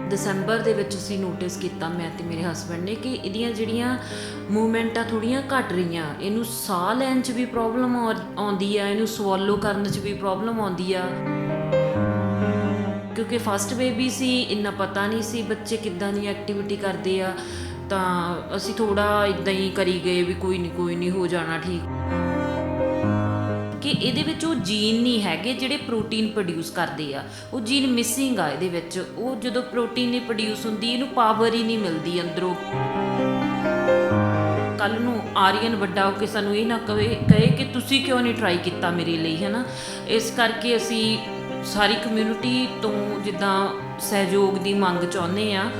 ਦਸੰਬਰ ਦੇ ਵਿੱਚ ਅਸੀਂ ਨੋਟਿਸ ਕੀਤਾ, ਮੈਂ ਤੇ ਮੇਰੇ ਹਸਬੈਂਡ ਨੇ, ਕਿ ਇਹਦੀਆਂ ਜਿਹੜੀਆਂ ਮੂਵਮੈਂਟਾਂ ਥੋੜ੍ਹੀਆਂ ਘੱਟ ਰਹੀਆਂ, ਇਹਨੂੰ ਸਾਹ ਲੈਣ 'ਚ ਵੀ ਪ੍ਰੋਬਲਮ ਆਉਂਦੀ ਆ, ਇਹਨੂੰ ਸਵੋਲੋ ਕਰਨ 'ਚ ਵੀ ਪ੍ਰੋਬਲਮ ਆਉਂਦੀ ਆ। ਕਿਉਂਕਿ ਫਸਟ ਬੇਬੀ ਸੀ, ਇੰਨਾ ਪਤਾ ਨਹੀਂ ਸੀ ਬੱਚੇ ਕਿੱਦਾਂ ਦੀ ਐਕਟੀਵਿਟੀ ਕਰਦੇ ਆ, ਤਾਂ ਅਸੀਂ ਥੋੜ੍ਹਾ ਇੱਦਾਂ ਹੀ ਕਰੀ ਗਏ ਵੀ ਕੋਈ ਨਹੀਂ ਹੋ ਜਾਣਾ ਠੀਕ। ਕਿ ਇਹਦੇ ਵਿੱਚ ਉਹ ਜੀਨ ਨਹੀਂ ਹੈਗੇ ਜਿਹੜੇ ਪ੍ਰੋਟੀਨ ਪ੍ਰੋਡਿਊਸ ਕਰਦੇ ਆ, ਉਹ ਜੀਨ ਮਿਸਿੰਗ ਆ ਇਹਦੇ ਵਿੱਚ। ਉਹ ਜਦੋਂ ਪ੍ਰੋਟੀਨ ਨਹੀਂ ਪ੍ਰੋਡਿਊਸ ਹੁੰਦੀ, ਇਹਨੂੰ ਪਾਵਰ ਹੀ ਨਹੀਂ ਮਿਲਦੀ ਅੰਦਰੋਂ। ਕੱਲ੍ਹ ਨੂੰ ਆਰੀਅਨ ਵੱਡਾ ਹੋ ਕੇ ਸਾਨੂੰ ਇਹ ਨਾ ਕਹੇ ਕਿ ਤੁਸੀਂ ਕਿਉਂ ਨਹੀਂ ਟਰਾਈ ਕੀਤਾ ਮੇਰੇ ਲਈ, ਹੈ ਨਾ। ਇਸ ਕਰਕੇ ਅਸੀਂ ਸਾਰੀ ਕਮਿਊਨਿਟੀ ਤੋਂ ਜਿੱਦਾਂ ਸਹਿਯੋਗ ਦੀ ਮੰਗ ਚਾਹੁੰਦੇ ਆ।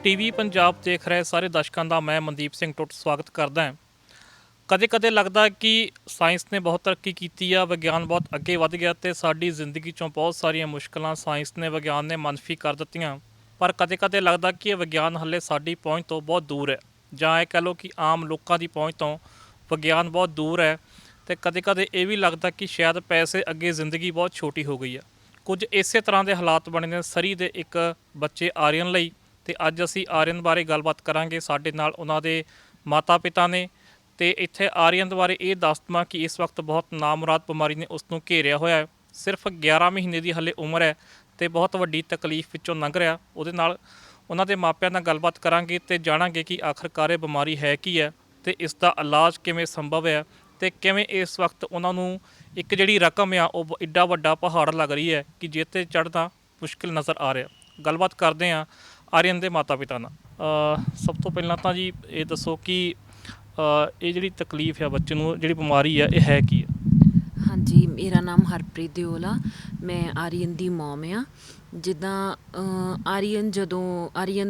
ਟੀਵੀ ਪੰਜਾਬ ਦੇਖ ਰਹੇ ਸਾਰੇ ਦਰਸ਼ਕਾਂ ਦਾ ਮੈਂ ਮਨਦੀਪ ਸਿੰਘ ਟੁੱਟ ਸਵਾਗਤ ਕਰਦਾ ਹਾਂ। ਕਦੇ ਕਦੇ ਲੱਗਦਾ ਕਿ ਸਾਇੰਸ ਨੇ ਬਹੁਤ ਤਰੱਕੀ ਕੀਤੀ ਆ, ਵਿਗਿਆਨ ਬਹੁਤ ਅੱਗੇ ਵੱਧ ਗਿਆ ਅਤੇ ਸਾਡੀ ਜ਼ਿੰਦਗੀ 'ਚੋਂ ਬਹੁਤ ਸਾਰੀਆਂ ਮੁਸ਼ਕਲਾਂ ਸਾਇੰਸ ਨੇ, ਵਿਗਿਆਨ ਨੇ ਮਨਫੀ ਕਰ ਦਿੱਤੀਆਂ। ਪਰ ਕਦੇ ਕਦੇ ਲੱਗਦਾ ਕਿ ਇਹ ਵਿਗਿਆਨ ਹਾਲੇ ਸਾਡੀ ਪਹੁੰਚ ਤੋਂ ਬਹੁਤ ਦੂਰ ਹੈ, ਜਾਂ ਇਹ ਕਹਿ ਲਓ ਕਿ ਆਮ ਲੋਕਾਂ ਦੀ ਪਹੁੰਚ ਤੋਂ ਵਿਗਿਆਨ ਬਹੁਤ ਦੂਰ ਹੈ। ਅਤੇ ਕਦੇ ਕਦੇ ਇਹ ਵੀ ਲੱਗਦਾ ਕਿ ਸ਼ਾਇਦ ਪੈਸੇ ਅੱਗੇ ਜ਼ਿੰਦਗੀ ਬਹੁਤ ਛੋਟੀ ਹੋ ਗਈ ਆ। ਕੁਝ ਇਸੇ ਤਰ੍ਹਾਂ ਦੇ ਹਾਲਾਤ ਬਣੇ ਨੇ ਸਰੀ ਦੇ ਇੱਕ ਬੱਚੇ ਆਰੀਅਨ ਲਈ, ਅਤੇ ਅੱਜ ਅਸੀਂ ਆਰੀਅਨ ਬਾਰੇ ਗੱਲਬਾਤ ਕਰਾਂਗੇ। ਸਾਡੇ ਨਾਲ ਉਹਨਾਂ ਦੇ ਮਾਤਾ ਪਿਤਾ ਨੇ, ਅਤੇ ਇੱਥੇ ਆਰੀਅਨ ਬਾਰੇ ਇਹ ਦੱਸ ਦੇਵਾਂ ਕਿ ਇਸ ਵਕਤ ਬਹੁਤ ਨਾਮੁਰਾਦ ਬਿਮਾਰੀ ਨੇ ਉਸ ਨੂੰ ਘੇਰਿਆ ਹੋਇਆ ਹੈ। ਸਿਰਫ 11 ਮਹੀਨੇ ਦੀ ਹਾਲੇ ਉਮਰ ਹੈ ਅਤੇ ਬਹੁਤ ਵੱਡੀ ਤਕਲੀਫ ਵਿੱਚੋਂ ਲੰਘ ਰਿਹਾ। ਉਹਦੇ ਨਾਲ ਉਹਨਾਂ ਦੇ ਮਾਪਿਆਂ ਨਾਲ ਗੱਲਬਾਤ ਕਰਾਂਗੇ ਅਤੇ ਜਾਣਾਂਗੇ ਕਿ ਆਖਰਕਾਰ ਇਹ ਬਿਮਾਰੀ ਹੈ ਕੀ ਹੈ, ਅਤੇ ਇਸ ਦਾ ਇਲਾਜ ਕਿਵੇਂ ਸੰਭਵ ਹੈ, ਅਤੇ ਕਿਵੇਂ ਇਸ ਵਕਤ ਉਹਨਾਂ ਨੂੰ ਇੱਕ ਜਿਹੜੀ ਰਕਮ ਆ ਉਹ ਐਡਾ ਵੱਡਾ ਪਹਾੜ ਲੱਗ ਰਹੀ ਹੈ ਕਿ ਜਿਹ 'ਤੇ ਚੜ੍ਹਨਾ ਮੁਸ਼ਕਿਲ ਨਜ਼ਰ ਆ ਰਿਹਾ। ਗੱਲਬਾਤ ਕਰਦੇ ਹਾਂ ਆਰੀਅਨ ਦੇ ਮਾਤਾ ਪਿਤਾ ਨਾਲ। ਸਭ ਤੋਂ ਪਹਿਲਾਂ ਤਾਂ ਜੀ ਇਹ ਦੱਸੋ ਕਿ ਇਹ ਜਿਹੜੀ ਤਕਲੀਫ ਆ ਬੱਚੇ ਨੂੰ, ਜਿਹੜੀ ਬਿਮਾਰੀ ਆ, ਇਹ ਹੈ ਕੀ ਆ? ਹਾਂਜੀ, ਮੇਰਾ ਨਾਮ ਹਰਪ੍ਰੀਤ ਦਿਓਲ ਆ, ਮੈਂ ਆਰੀਅਨ ਦੀ ਮੋਮ ਆ। ਜਿੱਦਾਂ ਆਰੀਅਨ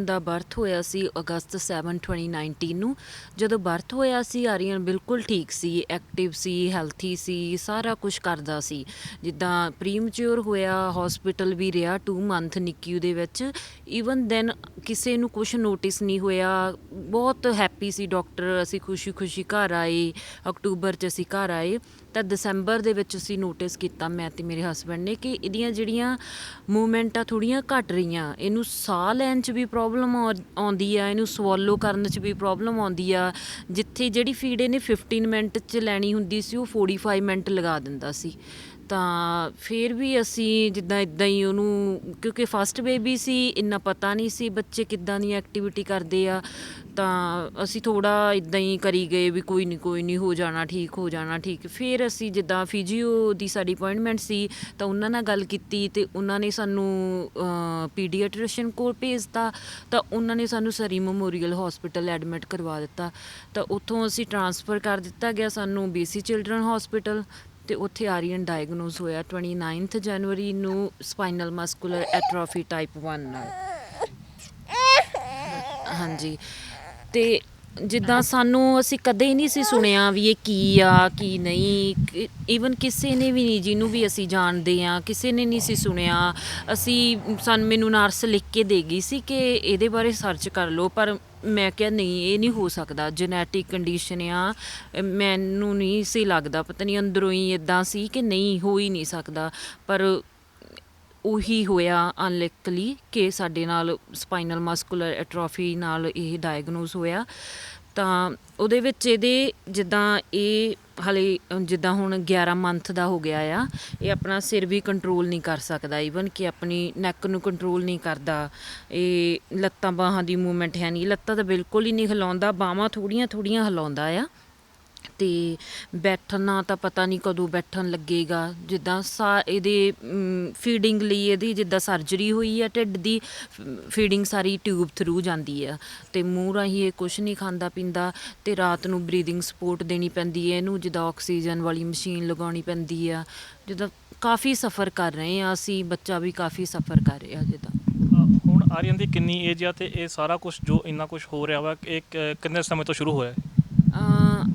ਦਾ ਬਰਥ ਹੋਇਆ ਸੀ ਅਗਸਤ 7, 2019 ਨੂੰ। ਜਦੋਂ ਬਰਥ ਹੋਇਆ ਸੀ ਆਰੀਅਨ ਬਿਲਕੁਲ ਠੀਕ ਸੀ, ਐਕਟਿਵ ਸੀ, ਹੈਲਥੀ ਸੀ, ਸਾਰਾ ਕੁਛ ਕਰਦਾ ਸੀ। ਜਿੱਦਾਂ ਪ੍ਰੀਮੈਚਿਓਰ ਹੋਇਆ, ਹੌਸਪੀਟਲ ਵੀ ਰਿਹਾ 2 ਮੰਥ ਨਿੱਕੀਊ ਦੇ ਵਿੱਚ। ਈਵਨ ਦੈਨ ਕਿਸੇ ਨੂੰ ਕੁਛ ਨੋਟਿਸ ਨਹੀਂ ਹੋਇਆ, ਬਹੁਤ ਹੈਪੀ ਸੀ ਡਾਕਟਰ। ਅਸੀਂ ਖੁਸ਼ੀ ਘਰ ਆਏ, ਅਕਤੂਬਰ 'ਚ ਅਸੀਂ ਘਰ ਆਏ। ਤਾਂ ਦਸੰਬਰ ਦੇ ਵਿੱਚ ਅਸੀਂ ਨੋਟਿਸ ਕੀਤਾ, ਮੈਂ ਤੇ ਮੇਰੇ ਹਸਬੈਂਡ ਨੇ, ਕਿ ਇਹਦੀਆਂ ਜਿਹੜੀਆਂ ਮੂਵਮੈਂਟਾਂ ਥੋੜ੍ਹੀਆਂ ਘੱਟ ਰਹੀਆਂ, ਇਹਨੂੰ ਸਾਹ ਲੈਣ 'ਚ ਵੀ ਪ੍ਰੋਬਲਮ ਆਉਂਦੀ ਆ, ਇਹਨੂੰ ਸਵੋਲੋ ਕਰਨ 'ਚ ਵੀ ਪ੍ਰੋਬਲਮ ਆਉਂਦੀ ਆ। ਜਿੱਥੇ ਜਿਹੜੀ ਫੀਡ ਇਹਨੇ 15 ਮਿੰਟ 'ਚ ਲੈਣੀ ਹੁੰਦੀ ਸੀ, ਉਹ 45 ਮਿੰਟ ਲਗਾ ਦਿੰਦਾ ਸੀ। ਤਾਂ ਫਿਰ ਵੀ ਅਸੀਂ ਇੱਦਾਂ ਹੀ ਉਹਨੂੰ, ਕਿਉਂਕਿ ਫਸਟ ਬੇਬੀ ਸੀ, ਇੰਨਾ ਪਤਾ ਨਹੀਂ ਸੀ ਬੱਚੇ ਕਿੱਦਾਂ ਦੀ ਐਕਟੀਵਿਟੀ ਕਰਦੇ ਆ, ਤਾਂ ਅਸੀਂ ਥੋੜ੍ਹਾ ਇੱਦਾਂ ਹੀ ਕਰੀ ਗਏ ਵੀ ਕੋਈ ਨਹੀਂ ਹੋ ਜਾਣਾ ਠੀਕ। ਫਿਰ ਅਸੀਂ ਜਿੱਦਾਂ ਫਿਜ਼ੀਓ ਦੀ ਸਾਡੀ ਅਪੁਆਇੰਟਮੈਂਟ ਸੀ, ਤਾਂ ਉਹਨਾਂ ਨਾਲ ਗੱਲ ਕੀਤੀ, ਅਤੇ ਉਹਨਾਂ ਨੇ ਸਾਨੂੰ ਪੀਡੀਆਟ੍ਰੀਸ਼ਨ ਕੋਲ ਭੇਜਤਾ। ਤਾਂ ਉਹਨਾਂ ਨੇ ਸਾਨੂੰ ਸਰੀ ਮੈਮੋਰੀਅਲ ਹੌਸਪੀਟਲ ਐਡਮਿਟ ਕਰਵਾ ਦਿੱਤਾ। ਤਾਂ ਉੱਥੋਂ ਅਸੀਂ ਟਰਾਂਸਫਰ ਕਰ ਦਿੱਤਾ ਗਿਆ ਸਾਨੂੰ BC ਚਿਲਡਰਨ ਹੌਸਪੀਟਲ, ਅਤੇ ਉੱਥੇ ਆਰੀਅਨ ਡਾਇਗਨੋਜ਼ ਹੋਇਆ 29 ਜਨਵਰੀ ਨੂੰ ਸਪਾਈਨਲ ਮਸਕੂਲਰ ਐਟਰੋਫੀ ਟਾਈਪ 1 ਨਾਲ। ਹਾਂਜੀ, ਅਤੇ ਜਿੱਦਾਂ ਅਸੀਂ ਕਦੇ ਨਹੀਂ ਸੀ ਸੁਣਿਆ ਵੀ ਇਹ ਕੀ ਆ ਕੀ ਨਹੀਂ। ਈਵਨ ਕਿਸੇ ਨੇ ਵੀ ਨਹੀਂ, ਜਿਹਨੂੰ ਵੀ ਅਸੀਂ ਜਾਣਦੇ ਹਾਂ, ਕਿਸੇ ਨੇ ਨਹੀਂ ਸੀ ਸੁਣਿਆ। ਮੈਨੂੰ ਨਰਸ ਲਿਖ ਕੇ ਦੇ ਗਈ ਸੀ ਕਿ ਇਹਦੇ ਬਾਰੇ ਸਰਚ ਕਰ ਲਓ, ਪਰ ਮੈਂ ਕਿਹਾ ਨਹੀਂ, ਇਹ ਨਹੀਂ ਹੋ ਸਕਦਾ, ਜੈਨੇਟਿਕ ਕੰਡੀਸ਼ਨ ਆ, ਮੈਨੂੰ ਨਹੀਂ ਸੀ ਲੱਗਦਾ, ਪਤਾ ਨਹੀਂ ਅੰਦਰੋਂ ਹੀ ਇੱਦਾਂ ਸੀ ਕਿ ਨਹੀਂ, ਹੋ ਹੀ ਨਹੀਂ ਸਕਦਾ। ਪਰ ਉਹੀ ਹੋਇਆ ਅਨਲੈਕਲੀ ਕਿ ਸਾਡੇ ਨਾਲ ਸਪਾਈਨਲ ਮਸਕੂਲਰ ਐਟਰੋਫੀ ਨਾਲ ਇਹ ਡਾਇਗਨੋਜ਼ ਹੋਇਆ। ਤਾਂ ਉਹਦੇ ਵਿੱਚ ਇਹਦੇ ਜਿੱਦਾਂ ਹੁਣ 11 ਮੰਥ ਦਾ ਹੋ ਗਿਆ ਆ, ਇਹ ਆਪਣਾ ਸਿਰ ਵੀ ਕੰਟਰੋਲ ਨਹੀਂ ਕਰ ਸਕਦਾ, ਈਵਨ ਕਿ ਆਪਣੀ ਨੈਕ ਨੂੰ ਕੰਟਰੋਲ ਨਹੀਂ ਕਰਦਾ। ਇਹ ਲੱਤਾਂ ਬਾਹਾਂ ਦੀ ਮੂਵਮੈਂਟ ਹੈ ਨਹੀਂ, ਲੱਤਾਂ ਤਾਂ ਬਿਲਕੁਲ ਹੀ ਨਹੀਂ ਹਿਲਾਉਂਦਾ, ਬਾਹਾਂ ਥੋੜ੍ਹੀਆਂ ਹਿਲਾਉਂਦਾ ਆ। ਅਤੇ ਬੈਠਣਾ ਤਾਂ ਪਤਾ ਨਹੀਂ ਕਦੋਂ ਬੈਠਣ ਲੱਗੇਗਾ। ਜਿੱਦਾਂ ਇਹਦੇ ਫੀਡਿੰਗ ਲਈ ਇਹਦੀ ਜਿੱਦਾਂ ਸਰਜਰੀ ਹੋਈ ਆ, ਢਿੱਡ ਦੀ ਫੀਡਿੰਗ ਸਾਰੀ ਟਿਊਬ ਥਰੂ ਜਾਂਦੀ ਆ, ਅਤੇ ਮੂੰਹ ਰਾਹੀਂ ਇਹ ਕੁਛ ਨਹੀਂ ਖਾਂਦਾ ਪੀਂਦਾ। ਅਤੇ ਰਾਤ ਨੂੰ ਬਰੀਦਿੰਗ ਸਪੋਰਟ ਦੇਣੀ ਪੈਂਦੀ ਹੈ ਇਹਨੂੰ, ਜਿੱਦਾਂ ਆਕਸੀਜਨ ਵਾਲੀ ਮਸ਼ੀਨ ਲਗਾਉਣੀ ਪੈਂਦੀ ਆ। ਜਿੱਦਾਂ ਕਾਫੀ ਸਫ਼ਰ ਕਰ ਰਹੇ ਹਾਂ ਅਸੀਂ, ਬੱਚਾ ਵੀ ਕਾਫੀ ਸਫ਼ਰ ਕਰ ਰਿਹਾ। ਜਿੱਦਾਂ ਹੁਣ ਆਰੀਅਨ ਦੀ ਕਿੰਨੀ ਏਜ ਆ, ਅਤੇ ਇਹ ਸਾਰਾ ਕੁਛ ਜੋ ਇੰਨਾ ਕੁਛ ਹੋ ਰਿਹਾ ਵਾ, ਇਹ ਕਿੰਨੇ ਸਮੇਂ ਤੋਂ ਸ਼ੁਰੂ ਹੋਇਆ?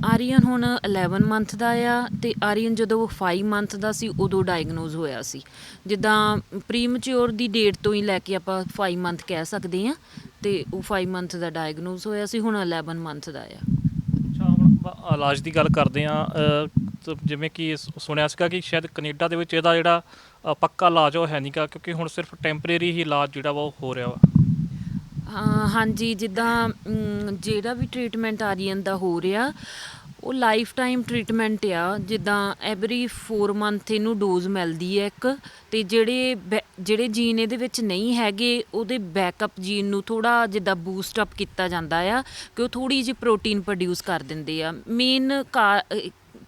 ਆਰੀਅਨ ਹੁਣ 11 ਮੰਥ ਦਾ ਆ, ਅਤੇ ਆਰੀਅਨ ਜਦੋਂ 5 ਮੰਥ ਦਾ ਸੀ ਉਦੋਂ ਡਾਇਗਨੋਜ਼ ਹੋਇਆ ਸੀ। ਜਿੱਦਾਂ ਪ੍ਰੀਮੈਚਿਓਰ ਦੀ ਡੇਟ ਤੋਂ ਹੀ ਲੈ ਕੇ ਆਪਾਂ 5 ਮੰਥ ਕਹਿ ਸਕਦੇ ਹਾਂ, ਅਤੇ ਉਹ 5 ਮੰਥ ਦਾ ਡਾਇਗਨੋਜ਼ ਹੋਇਆ ਸੀ। ਹੁਣ 11 ਮੰਥ ਦਾ ਆ। ਅੱਛਾ, ਹੁਣ ਇਲਾਜ ਦੀ ਗੱਲ ਕਰਦੇ ਹਾਂ ਜਿਵੇਂ ਕਿ ਸੁਣਿਆ ਸੀਗਾ ਕਿ ਸ਼ਾਇਦ ਕੈਨੇਡਾ ਦੇ ਵਿੱਚ ਇਹਦਾ ਜਿਹੜਾ ਪੱਕਾ ਇਲਾਜ ਉਹ ਹੈ ਨਹੀਂ ਗਾ, ਕਿਉਂਕਿ ਹੁਣ ਸਿਰਫ ਟੈਂਪਰੇਰੀ ਹੀ ਇਲਾਜ ਜਿਹੜਾ ਵਾ ਉਹ ਹੋ ਰਿਹਾ ਵਾ। ਹਾਂਜੀ, ਜਿੱਦਾਂ ਜਿਹੜਾ ਵੀ ਟਰੀਟਮੈਂਟ ਆਰੀਅਨ ਦਾ ਹੋ ਰਿਹਾ ਉਹ ਲਾਈਫ ਟਾਈਮ ਟਰੀਟਮੈਂਟ ਆ। ਜਿੱਦਾਂ ਐਵਰੀ 4 ਮੰਥ ਇਹਨੂੰ ਡੋਜ਼ ਮਿਲਦੀ ਹੈ ਇੱਕ, ਅਤੇ ਜਿਹੜੇ ਜੀਨ ਇਹਦੇ ਵਿੱਚ ਨਹੀਂ ਹੈਗੇ ਉਹਦੇ ਬੈਕਅਪ ਜੀਨ ਨੂੰ ਥੋੜ੍ਹਾ ਜਿੱਦਾਂ ਬੂਸਟ ਅਪ ਕੀਤਾ ਜਾਂਦਾ ਆ ਕਿ ਉਹ ਥੋੜ੍ਹੀ ਜਿਹੀ ਪ੍ਰੋਟੀਨ ਪ੍ਰੋਡਿਊਸ ਕਰ ਦਿੰਦੇ ਆ। ਮੇਨ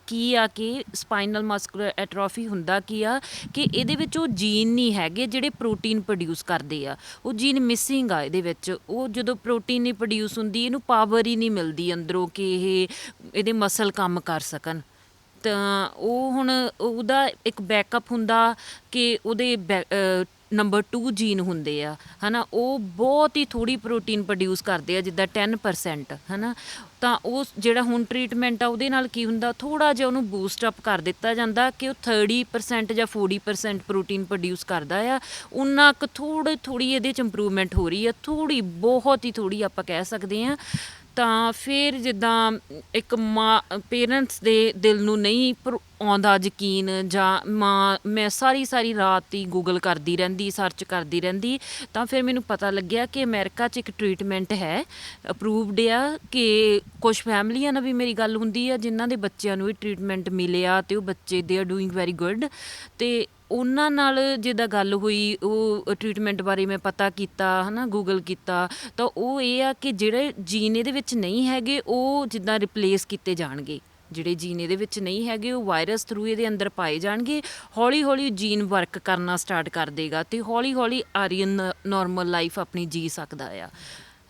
ਕੀ ਆ ਕਿ ਸਪਾਈਨਲ ਮਸਕੂਲਰ ਐਟਰੋਫੀ ਹੁੰਦਾ ਕੀ ਆ ਕਿ ਇਹਦੇ ਵਿੱਚ ਉਹ ਜੀਨ ਨਹੀਂ ਹੈਗੇ ਜਿਹੜੇ ਪ੍ਰੋਟੀਨ ਪ੍ਰੋਡਿਊਸ ਕਰਦੇ ਆ, ਉਹ ਜੀਨ ਮਿਸਿੰਗ ਆ ਇਹਦੇ ਵਿੱਚ। ਉਹ ਜਦੋਂ ਪ੍ਰੋਟੀਨ ਨਹੀਂ ਪ੍ਰੋਡਿਊਸ ਹੁੰਦੀ ਇਹਨੂੰ ਪਾਵਰ ਹੀ ਨਹੀਂ ਮਿਲਦੀ ਅੰਦਰੋਂ ਕਿ ਇਹਦੇ ਮਸਲ ਕੰਮ ਕਰ ਸਕਣ। ਤਾਂ ਉਹ ਹੁਣ ਉਹਦਾ ਇੱਕ ਬੈਕਅਪ ਹੁੰਦਾ ਕਿ ਉਹਦੇ ਨੰਬਰ 2 ਜੀਨ ਹੁੰਦੇ ਆ, ਹੈ ਨਾ, ਉਹ ਬਹੁਤ ਹੀ ਥੋੜ੍ਹੀ ਪ੍ਰੋਟੀਨ ਪ੍ਰੋਡਿਊਸ ਕਰਦੇ ਆ, ਜਿੱਦਾਂ 10%, ਹੈ ਨਾ। ਤਾਂ ਉਹ ਜਿਹੜਾ ਹੁਣ ਟਰੀਟਮੈਂਟ ਆ ਉਹਦੇ ਨਾਲ ਕੀ ਹੁੰਦਾ, ਥੋੜ੍ਹਾ ਜਿਹਾ ਉਹਨੂੰ ਬੂਸਟ ਅਪ ਕਰ ਦਿੱਤਾ ਜਾਂਦਾ ਕਿ ਉਹ 30% ਜਾਂ 40% ਪ੍ਰੋਟੀਨ ਪ੍ਰੋਡਿਊਸ ਕਰਦਾ ਆ। ਉਨਾ ਕੁ ਥੋੜ੍ਹੀ ਇਹਦੇ 'ਚ ਇੰਪਰੂਵਮੈਂਟ ਹੋ ਰਹੀ ਆ, ਥੋੜ੍ਹੀ, ਬਹੁਤ ਹੀ ਥੋੜ੍ਹੀ ਆਪਾਂ ਕਹਿ ਸਕਦੇ ਹਾਂ। ਤਾਂ ਫਿਰ ਜਿੱਦਾਂ ਇੱਕ ਪੇਰੈਂਟਸ ਦੇ ਦਿਲ ਨੂੰ ਨਹੀਂ ਆਉਂਦਾ ਯਕੀਨ, ਜਾਂ ਮੈਂ ਸਾਰੀ ਰਾਤ ਹੀ ਗੂਗਲ ਕਰਦੀ ਰਹਿੰਦੀ, ਸਰਚ ਕਰਦੀ ਰਹਿੰਦੀ, ਤਾਂ ਫਿਰ ਮੈਨੂੰ ਪਤਾ ਲੱਗਿਆ ਕਿ ਅਮਰੀਕਾ 'ਚ ਇੱਕ ਟਰੀਟਮੈਂਟ ਹੈ ਅਪਰੂਵਡ ਆ, ਕਿ ਕੁਛ ਫੈਮਲੀਆਂ ਨਾਲ ਵੀ ਮੇਰੀ ਗੱਲ ਹੁੰਦੀ ਆ ਜਿਨ੍ਹਾਂ ਦੇ ਬੱਚਿਆਂ ਨੂੰ ਇਹ ਟਰੀਟਮੈਂਟ ਮਿਲਿਆ ਅਤੇ ਉਹ ਬੱਚੇ they are doing very good. ਅਤੇ ਉਹਨਾਂ ਨਾਲ ਜਿੱਦਾਂ ਗੱਲ ਹੋਈ, ਉਹ ਟਰੀਟਮੈਂਟ ਬਾਰੇ ਮੈਂ ਪਤਾ ਕੀਤਾ, ਹੈ ਨਾ, ਗੂਗਲ ਕੀਤਾ, ਤਾਂ ਉਹ ਇਹ ਆ ਕਿ ਜਿਹੜੇ ਜੀਨ ਇਹਦੇ ਵਿੱਚ ਨਹੀਂ ਹੈਗੇ ਉਹ ਜਿੱਦਾਂ ਰਿਪਲੇਸ ਕੀਤੇ ਜਾਣਗੇ। ਜਿਹੜੇ ਜੀਨ ਇਹਦੇ ਵਿੱਚ ਨਹੀਂ ਹੈਗੇ ਉਹ ਵਾਇਰਸ ਥਰੂ ਇਹਦੇ ਅੰਦਰ ਪਾਏ ਜਾਣਗੇ। ਹੌਲੀ ਹੌਲੀ ਜੀਨ ਵਰਕ ਕਰਨਾ ਸਟਾਰਟ ਕਰ ਦੇਗਾ ਅਤੇ ਹੌਲੀ ਹੌਲੀ ਆਰੀਅਨ ਨੋਰਮਲ ਲਾਈਫ ਆਪਣੀ ਜੀ ਸਕਦਾ ਆ।